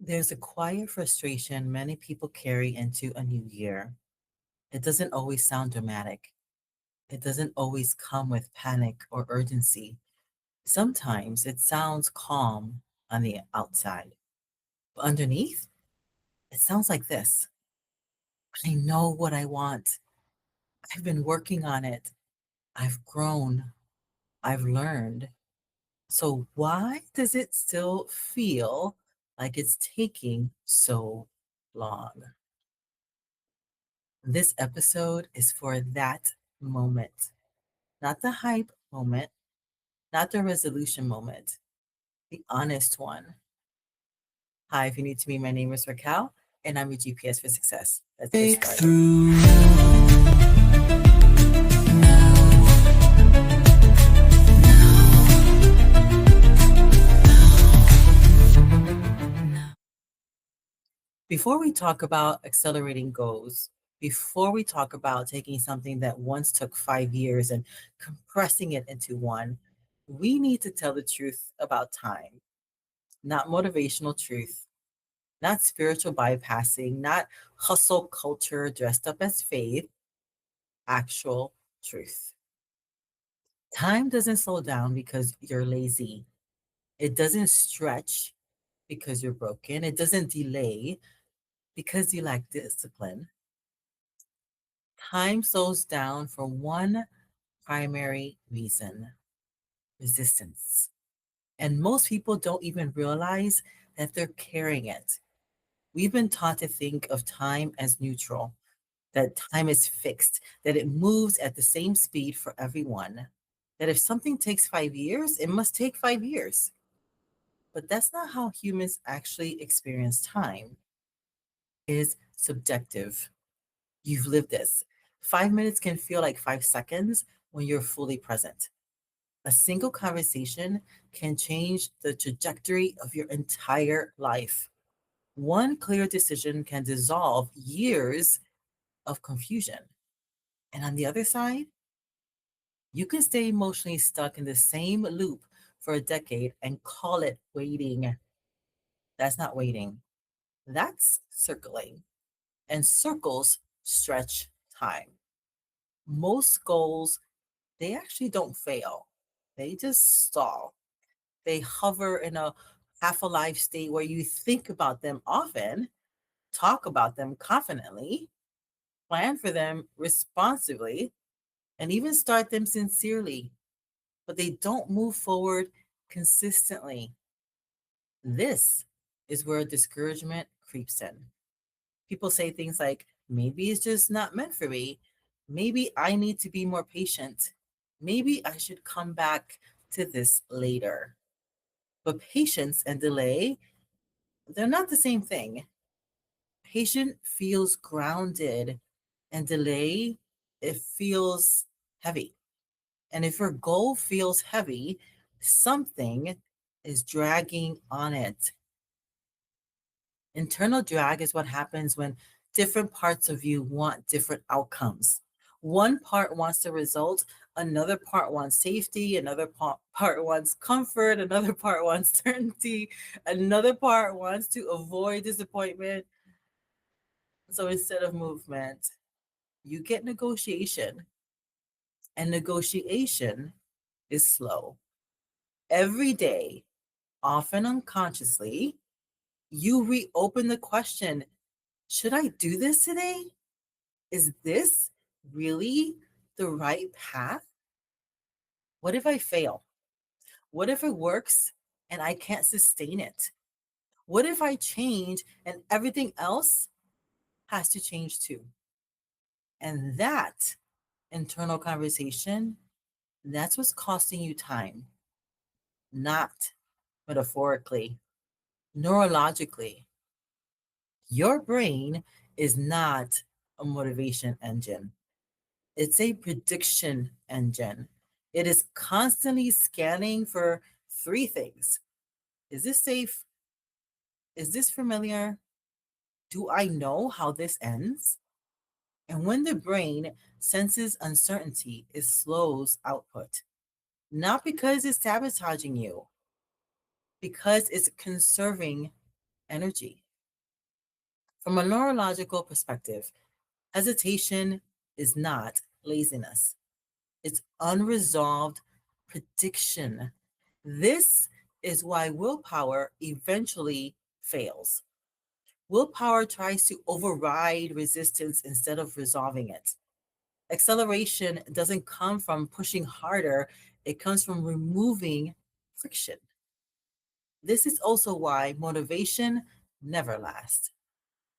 There's a quiet frustration many people carry into a new year. It doesn't always sound dramatic. It doesn't always come with panic or urgency. Sometimes it sounds calm on the outside, but underneath, it sounds like this: I know what I want. I've been working on it. I've grown. I've learned. So, why does it still feel like it's taking so long? This episode is for that moment, not the hype moment, not the resolution moment, the honest one. Hi, if you're new to me, my name is Raquel, and I'm your GPS for success. Let's get started. Before we talk about accelerating goals, before we talk about taking something that once took 5 years and compressing it into one, we need to tell the truth about time, not motivational truth, not spiritual bypassing, not hustle culture dressed up as faith, actual truth. Time doesn't slow down because you're lazy. It doesn't stretch because you're broken. It doesn't delay because you lack discipline. Time slows down for one primary reason: resistance. And most people don't even realize that they're carrying it. We've been taught to think of time as neutral, that time is fixed, that it moves at the same speed for everyone, that if something takes 5 years, it must take 5 years. But that's not how humans actually experience time. It is subjective. You've lived this. 5 minutes can feel like 5 seconds when you're fully present. A single conversation can change the trajectory of your entire life. One clear decision can dissolve years of confusion. And on the other side, you can stay emotionally stuck in the same loop for a decade and call it waiting. That's not waiting, that's circling. And circles stretch time. Most goals, they actually don't fail, they just stall. They hover in a half alive state where you think about them often, talk about them confidently, plan for them responsively, and even start them sincerely, but they don't move forward consistently. This is where discouragement creeps in. People say things like, maybe it's just not meant for me. Maybe I need to be more patient. Maybe I should come back to this later. But patience and delay, they're not the same thing. Patient feels grounded, and delay, it feels heavy. And if your goal feels heavy, something is dragging on it. Internal drag is what happens when different parts of you want different outcomes. One part wants the result, another part wants safety, another part wants comfort, another part wants certainty, another part wants to avoid disappointment. So instead of movement, you get negotiation, and negotiation is slow. Every day, often unconsciously, you reopen the question: should I do this today? Is this really the right path? What if I fail? What if it works and I can't sustain it? What if I change and everything else has to change too? And that internal conversation, that's what's costing you time, not metaphorically, neurologically. Your brain is not a motivation engine, it's a prediction engine. It is constantly scanning for three things: is this safe? Is this familiar? Do I know how this ends? And when the brain senses uncertainty, it slows output. Not because it's sabotaging you, because it's conserving energy. From a neurological perspective, hesitation is not laziness, it's unresolved prediction. This is why willpower eventually fails. Willpower tries to override resistance instead of resolving it. Acceleration doesn't come from pushing harder, it comes from removing friction. This is also why motivation never lasts.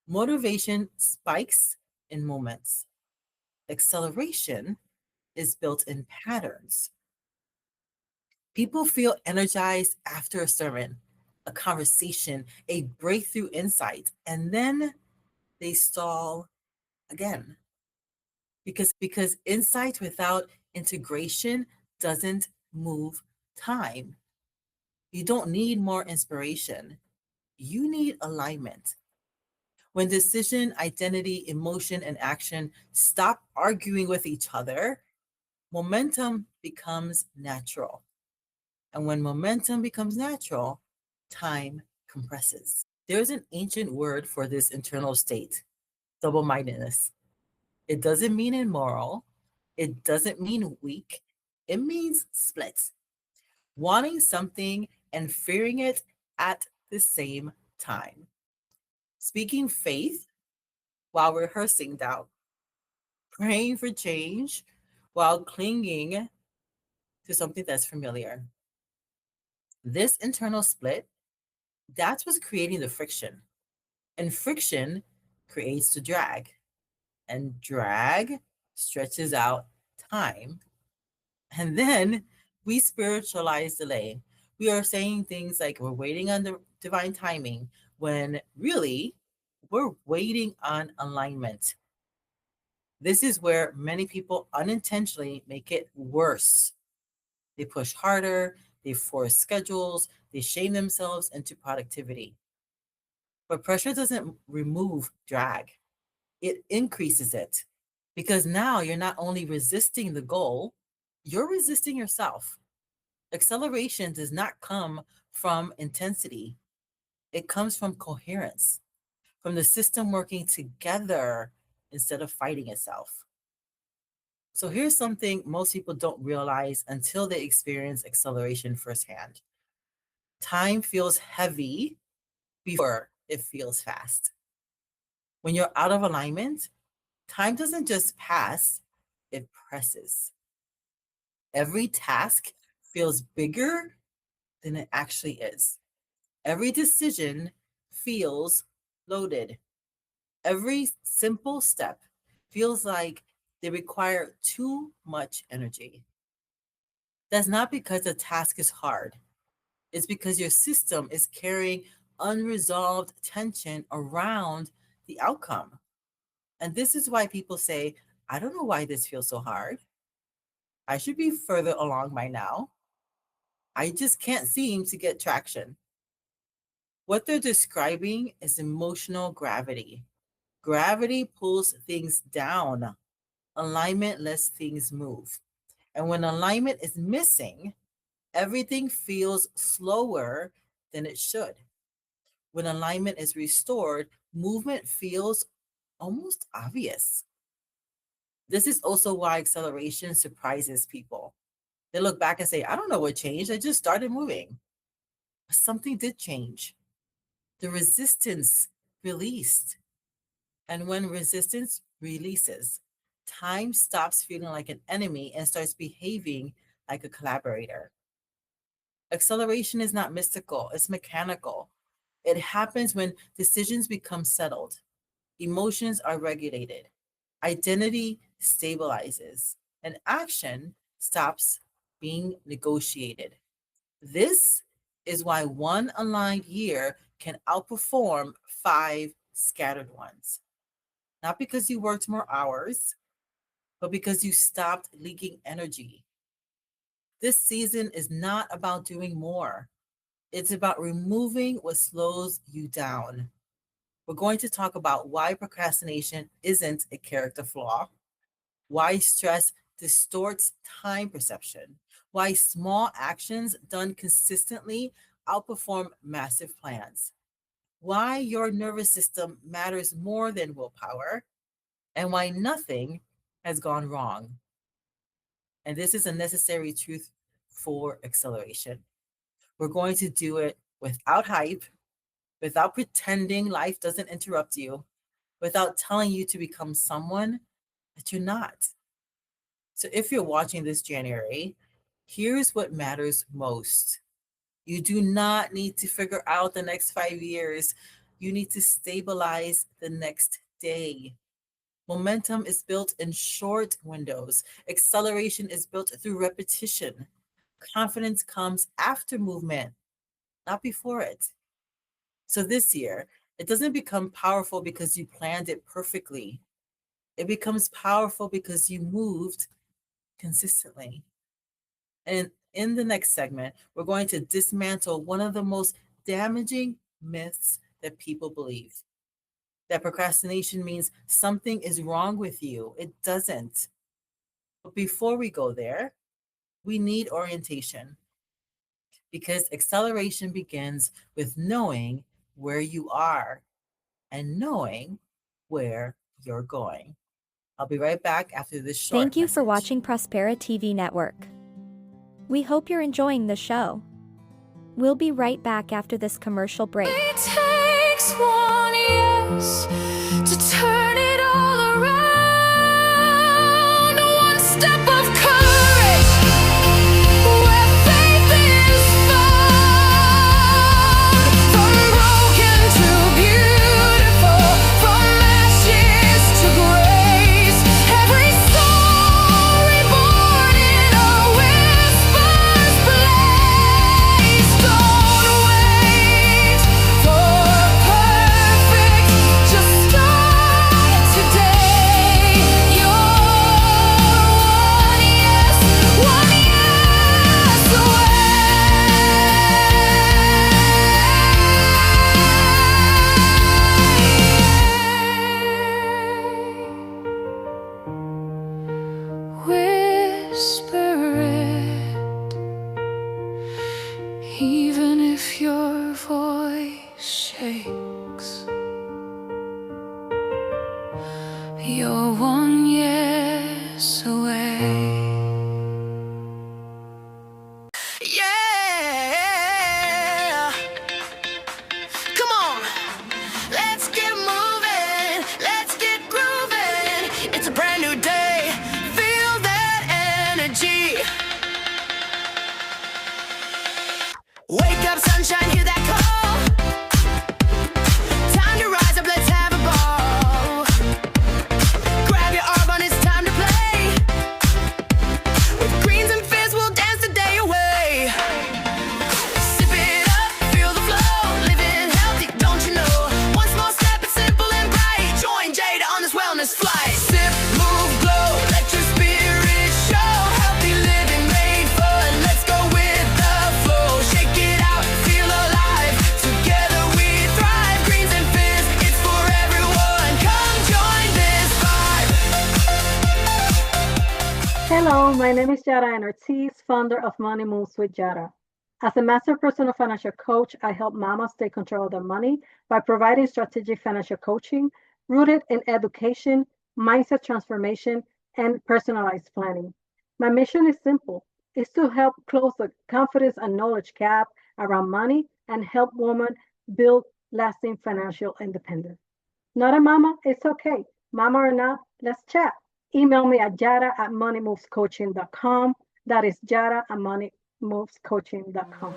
Motivation spikes in moments. Acceleration is built in patterns. People feel energized after a sermon, a conversation, a breakthrough insight, and then they stall again. Because insight without integration doesn't move time. You don't need more inspiration. You need alignment. When decision, identity, emotion, and action stop arguing with each other, momentum becomes natural. And when momentum becomes natural, time compresses. There's an ancient word for this internal state, double mindedness. It doesn't mean immoral, it doesn't mean weak, it means split. Wanting something and fearing it at the same time. Speaking faith while rehearsing doubt. Praying for change while clinging to something that's familiar. This internal split, that's what's creating the friction. And friction creates the drag. And drag stretches out time. And then we spiritualize delay. We are saying things like we're waiting on the divine timing when really we're waiting on alignment. This is where many people unintentionally make it worse. They push harder, they force schedules, they shame themselves into productivity. But pressure doesn't remove drag, it increases it. Because now you're not only resisting the goal, you're resisting yourself. Acceleration does not come from intensity, it comes from coherence, from the system working together instead of fighting itself. So here's something most people don't realize until they experience acceleration firsthand. Time feels heavy before it feels fast. When you're out of alignment, time doesn't just pass, it presses. Every task feels bigger than it actually is. Every decision feels loaded. Every simple step feels like they require too much energy. That's not because the task is hard. It's because your system is carrying unresolved tension around the outcome. And this is why people say, I don't know why this feels so hard. I should be further along by now. I just can't seem to get traction. What they're describing is emotional gravity. Gravity pulls things down, alignment lets things move. And when alignment is missing, everything feels slower than it should. When alignment is restored, movement feels almost obvious. This is also why acceleration surprises people. They look back and say, I don't know what changed. I just started moving. But something did change. The resistance released. And when resistance releases, time stops feeling like an enemy and starts behaving like a collaborator. Acceleration is not mystical, it's mechanical. It happens when decisions become settled, emotions are regulated, identity stabilizes, and action stops being negotiated. This is why one aligned year can outperform 5 scattered ones. Not because you worked more hours, but because you stopped leaking energy. This season is not about doing more. It's about removing what slows you down. We're going to talk about why procrastination isn't a character flaw, why stress distorts time perception, why small actions done consistently outperform massive plans, why your nervous system matters more than willpower, and why nothing has gone wrong. And this is a necessary truth for acceleration. We're going to do it without hype, without pretending life doesn't interrupt you, without telling you to become someone that you're not. So if you're watching this January, here's what matters most. You do not need to figure out the next 5 years. You need to stabilize the next day. Momentum is built in short windows. Acceleration is built through repetition. Confidence comes after movement, not before it. So this year, it doesn't become powerful because you planned it perfectly. It becomes powerful because you moved consistently. And in the next segment, we're going to dismantle one of the most damaging myths that people believe, that procrastination means something is wrong with you. It doesn't. But before we go there, we need orientation, because acceleration begins with knowing where you are and knowing where you're going. I'll be right back after this short Thank you for message. watching Prospera TV Network. We hope you're enjoying the show. We'll be right back after this commercial break. It takes 1 yes to turn it all around. One step of courage where faith is found. From broken to beautiful, from ashes to grace. Every soul reborn in a whisper's place. Don't wait for perfect, just start today. You're one yes away. Whisper it, even if your voice shakes. You're one yes away. Yeah, come on, let's get moving, let's get grooving. It's a brand new day, feel that energy. Wake up, sunshine, hear that call. Time to rise up, let's have a ball. Grab your arbon, it's time to play. With greens and fizz, we'll dance the day away. Sip it up, feel the flow, living healthy, don't you know? One small step, it's simple and bright. Join Jada on this wellness flight. Sip, move, glow, let your spirit show. Healthy living made fun, let's go with the flow. Shake it out, feel alive, together we thrive. Greens and fizz, it's for everyone, come join this vibe. Hello, my name is Yara N. Ortiz, founder of Money Moves with Yara. As a master personal financial coach, I help mamas take control of their money by providing strategic financial coaching rooted in education, mindset transformation, and personalized planning. My mission is simple. It's to help close the confidence and knowledge gap around money and help women build lasting financial independence. Not a mama? It's okay. Mama or not, let's chat. Email me at jada@moneymovescoaching.com. That is jada@moneymovescoaching.com.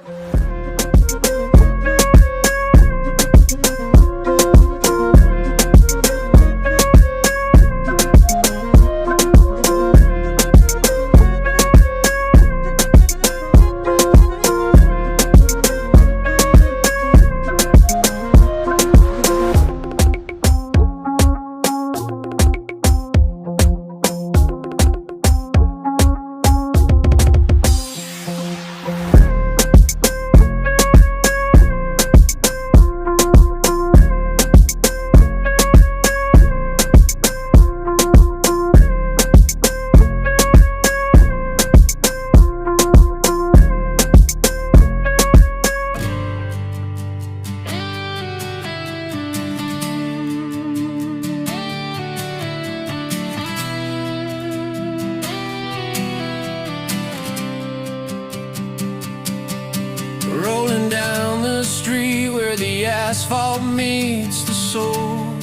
asphalt meets the soul.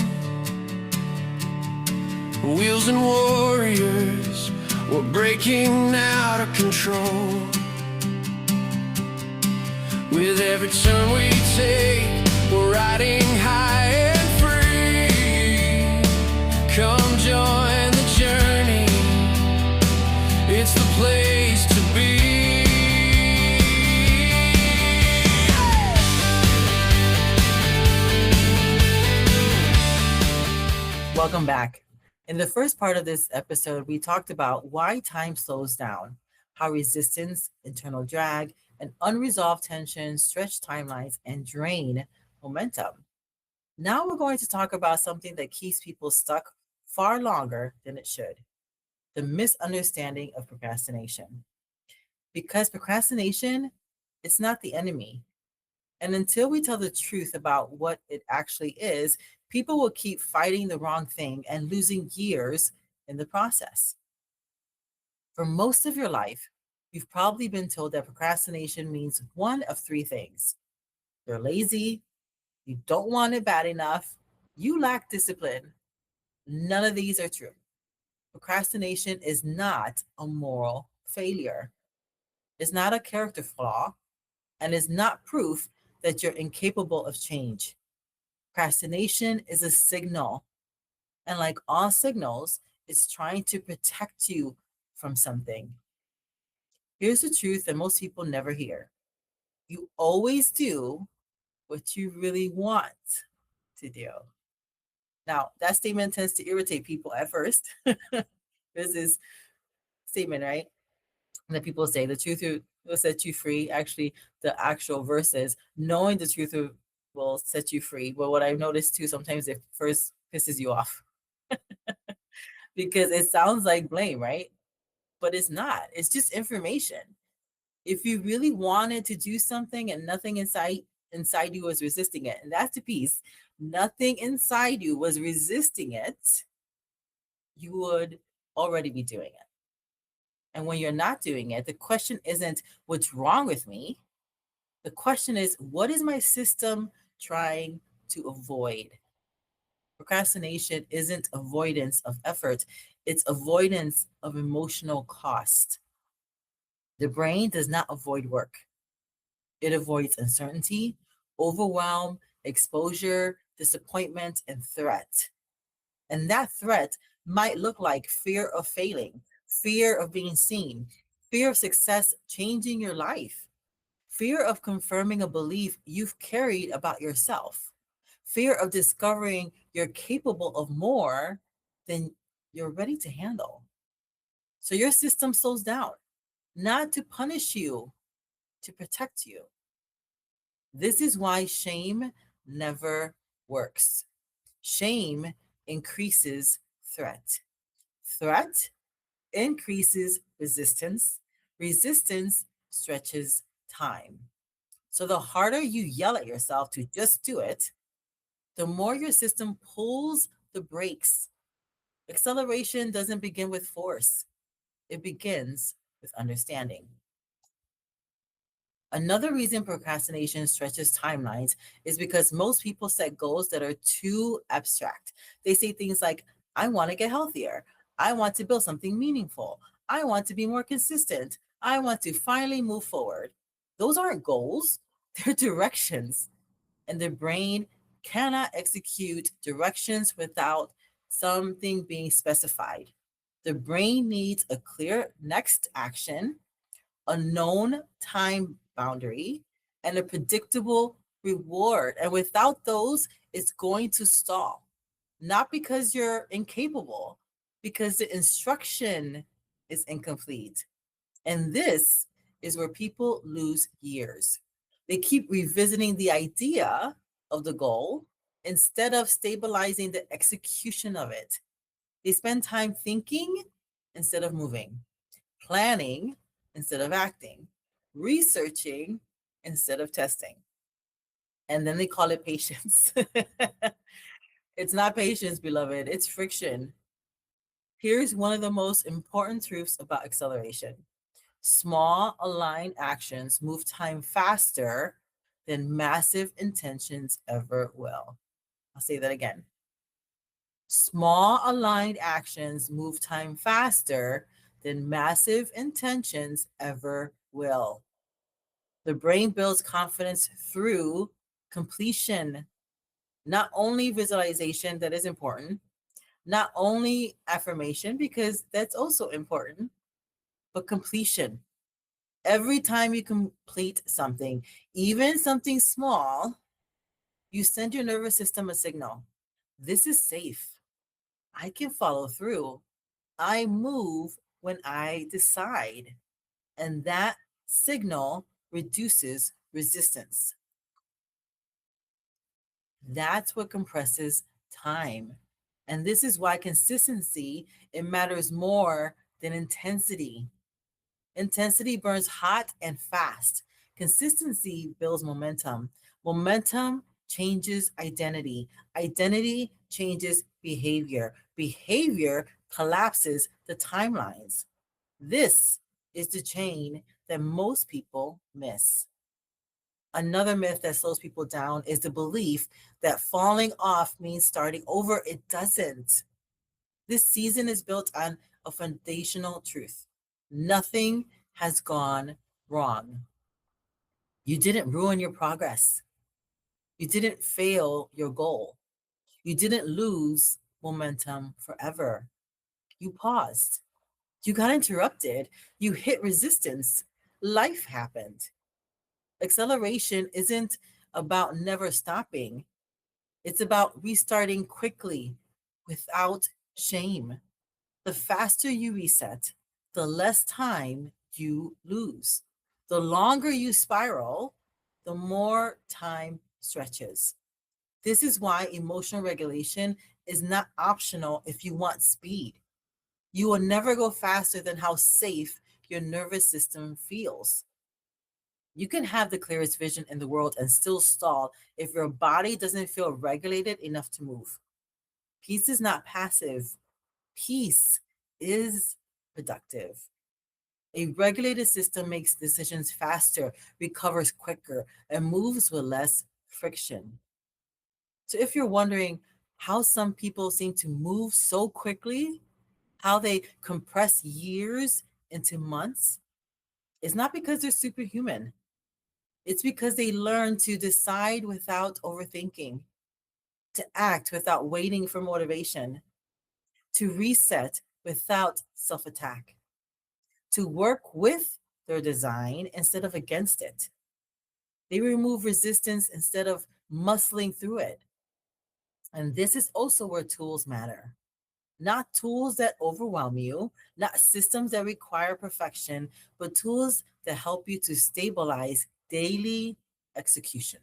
Wheels and warriors, we're breaking out of control. With every turn we take, we're riding high and free. Come join the journey, it's the place to be. Welcome back. In the first part of this episode, we talked about why time slows down, how resistance, internal drag, and unresolved tensions stretch timelines and drain momentum. Now we're going to talk about something that keeps people stuck far longer than it should: the misunderstanding of procrastination. Because procrastination, it's not the enemy. And until we tell the truth about what it actually is, people will keep fighting the wrong thing and losing years in the process. For most of your life, you've probably been told that procrastination means one of three things: you're lazy, you don't want it bad enough, you lack discipline. None of these are true. Procrastination is not a moral failure, it's not a character flaw, and is not proof that you're incapable of change. Procrastination is a signal, and like all signals, it's trying to protect you from something. Here's the truth that most people never hear: you always do what you really want to do. Now, that statement tends to irritate people at first. There's this statement, right? That people say the truth will set you free. Actually, the actual verse is knowing the truth will set you free. But what I've noticed too, sometimes it first pisses you off because it sounds like blame, right? But it's not. It's just information. If you really wanted to do something and nothing inside you was resisting it, and that's the piece, nothing inside you was resisting it, you would already be doing it. And when you're not doing it, the question isn't what's wrong with me. The question is, what is my system trying to avoid? Procrastination isn't avoidance of effort, it's avoidance of emotional cost. The brain does not avoid work, it avoids uncertainty, overwhelm, exposure, disappointment, and threat. And that threat might look like fear of failing, fear of being seen, fear of success changing your life, fear of confirming a belief you've carried about yourself, fear of discovering you're capable of more than you're ready to handle. So your system slows down, not to punish you, to protect you. This is why shame never works. Shame increases threat. Threat increases resistance. Resistance stretches time. So the harder you yell at yourself to just do it, the more your system pulls the brakes. Acceleration doesn't begin with force, it begins with understanding. Another reason procrastination stretches timelines is because most people set goals that are too abstract. They say things like, I want to get healthier. I want to build something meaningful. I want to be more consistent. I want to finally move forward. Those aren't goals, they're directions. And the brain cannot execute directions without something being specified. The brain needs a clear next action, a known time boundary, and a predictable reward. And without those, it's going to stall. Not because you're incapable, because the instruction is incomplete. And this is where people lose years. They keep revisiting the idea of the goal instead of stabilizing the execution of it. They spend time thinking instead of moving, planning instead of acting, researching instead of testing. And then they call it patience. It's not patience, beloved, it's friction. Here's one of the most important truths about acceleration: small aligned actions move time faster than massive intentions ever will. I'll say that again. Small aligned actions move time faster than massive intentions ever will. The brain builds confidence through completion, not only visualization, that is important, not only affirmation, because that's also important, but completion. Every time you complete something, even something small, you send your nervous system a signal. This is safe. I can follow through. I move when I decide. And that signal reduces resistance. That's what compresses time. And this is why consistency, it matters more than intensity. Intensity burns hot and fast. Consistency builds momentum. Momentum changes identity. Identity changes behavior. Behavior collapses the timelines. This is the chain that most people miss. Another myth that slows people down is the belief that falling off means starting over. It doesn't. This season is built on a foundational truth. Nothing has gone wrong. You didn't ruin your progress. You didn't fail your goal. You didn't lose momentum forever. You paused. You got interrupted. You hit resistance. Life happened. Acceleration isn't about never stopping, it's about restarting quickly without shame. The faster you reset, the less time you lose. The longer you spiral, the more time stretches. This is why emotional regulation is not optional if you want speed. You will never go faster than how safe your nervous system feels. You can have the clearest vision in the world and still stall if your body doesn't feel regulated enough to move. Peace is not passive, peace is productive. A regulated system makes decisions faster, recovers quicker, and moves with less friction. So, if you're wondering how some people seem to move so quickly, how they compress years into months, it's not because they're superhuman. It's because they learn to decide without overthinking, to act without waiting for motivation, to reset without self attack, to work with their design instead of against it. They remove resistance instead of muscling through it. And this is also where tools matter. Not tools that overwhelm you, not systems that require perfection, but tools that help you to stabilize daily execution.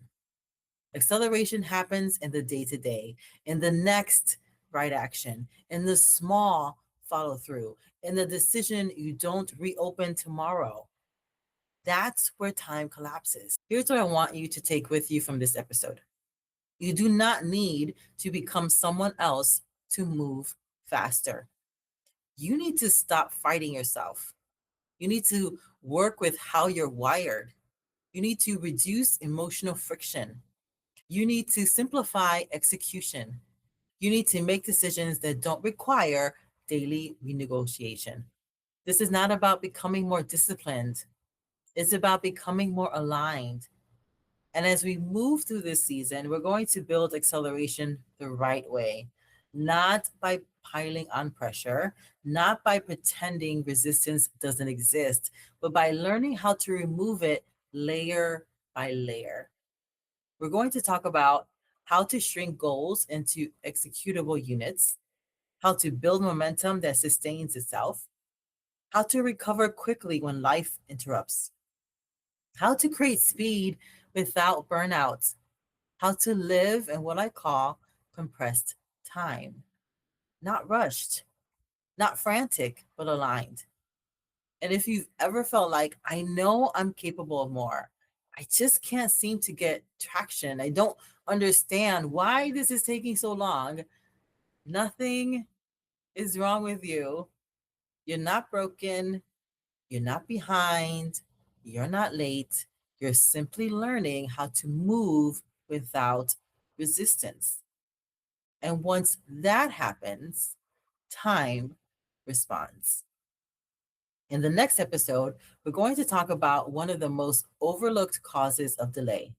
Acceleration happens in the day to day, in the next right action, in the small follow through, in the decision you don't reopen tomorrow. That's where time collapses. Here's what I want you to take with you from this episode. You do not need to become someone else to move faster. You need to stop fighting yourself. You need to work with how you're wired. You need to reduce emotional friction. You need to simplify execution. You need to make decisions that don't require daily renegotiation. This is not about becoming more disciplined, it's about becoming more aligned. And as we move through this season, we're going to build acceleration the right way, not by piling on pressure, not by pretending resistance doesn't exist, but by learning how to remove it layer by layer. We're going to talk about how to shrink goals into executable units, how to build momentum that sustains itself, how to recover quickly when life interrupts, how to create speed without burnout, how to live in what I call compressed time, not rushed, not frantic, but aligned. And if you've ever felt like, I know I'm capable of more, I just can't seem to get traction, I don't understand why this is taking so long, nothing is wrong with you. You're not broken, you're not behind, you're not late. You're simply learning how to move without resistance. And once that happens, time responds. In the next episode, we're going to talk about one of the most overlooked causes of delay: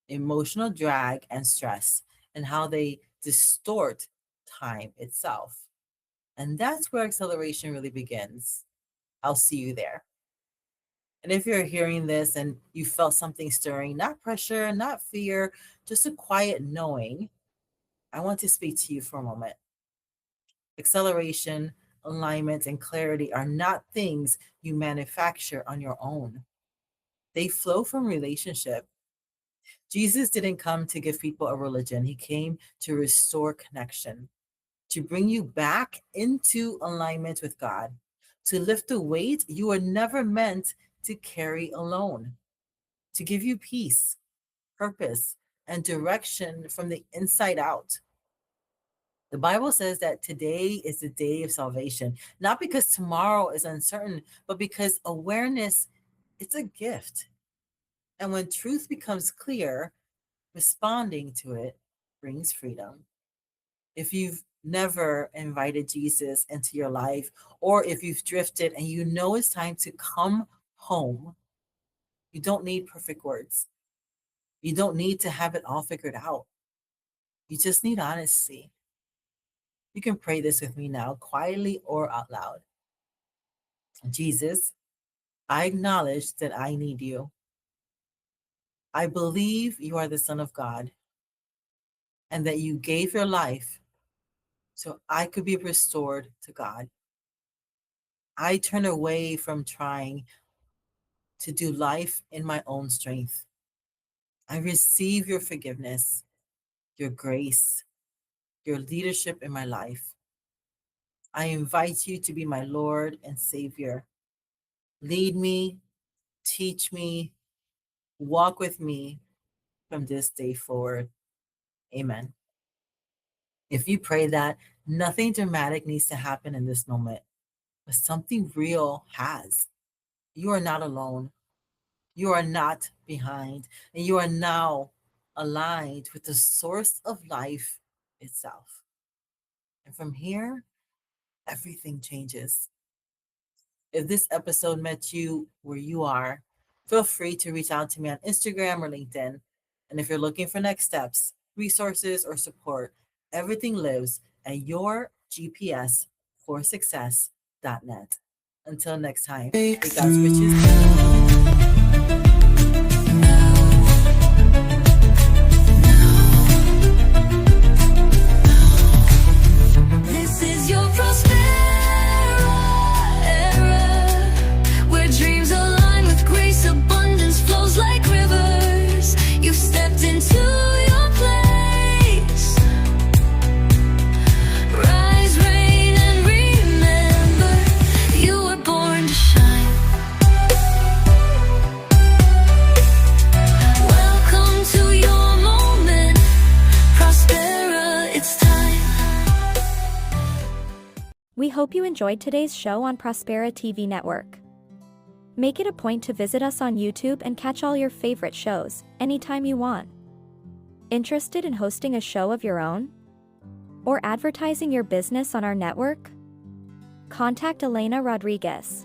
emotional drag and stress, and how they distort time itself. And that's where acceleration really begins. I'll see you there. And if you're hearing this and you felt something stirring, not pressure, not fear, just a quiet knowing, I want to speak to you for a moment. Acceleration, alignment, and clarity are not things you manufacture on your own. They flow from relationship. Jesus didn't come to give people a religion, he came to restore connection, to bring you back into alignment with God, to lift the weight you were never meant to carry alone, to give you peace, purpose, and direction from the inside out. The Bible says that today is the day of salvation, not because tomorrow is uncertain, but because awareness, it's a gift. And when truth becomes clear, responding to it brings freedom. If you've never invited Jesus into your life, or if you've drifted and you know it's time to come home, you don't need perfect words. You don't need to have it all figured out. You just need honesty. You can pray this with me now, quietly or out loud. Jesus, I acknowledge that I need you. I believe you are the Son of God and that you gave your life so I could be restored to God. I turn away from trying to do life in my own strength. I receive your forgiveness, your grace, your leadership in my life. I invite you to be my Lord and Savior. Lead me, teach me, walk with me from this day forward. Amen. If you pray that, nothing dramatic needs to happen in this moment, but something real has. You are not alone. You are not behind, and you are now aligned with the source of life itself. And from here, everything changes. If this episode met you where you are, feel free to reach out to me on Instagram or LinkedIn. And if you're looking for next steps, resources, or support, everything lives at yourgpsforsuccess.net. Until next time, may God's riches. This is your Prospera era, where dreams align with grace, abundance flows like rivers. You've stepped into your place. Rise, reign, and remember, you were born to shine. Welcome to your moment, Prospera, it's time. We hope you enjoyed today's show on Prospera TV Network. Make it a point to visit us on YouTube and catch all your favorite shows anytime you want. Interested in hosting a show of your own? Or advertising your business on our network? Contact Elena Rodriguez.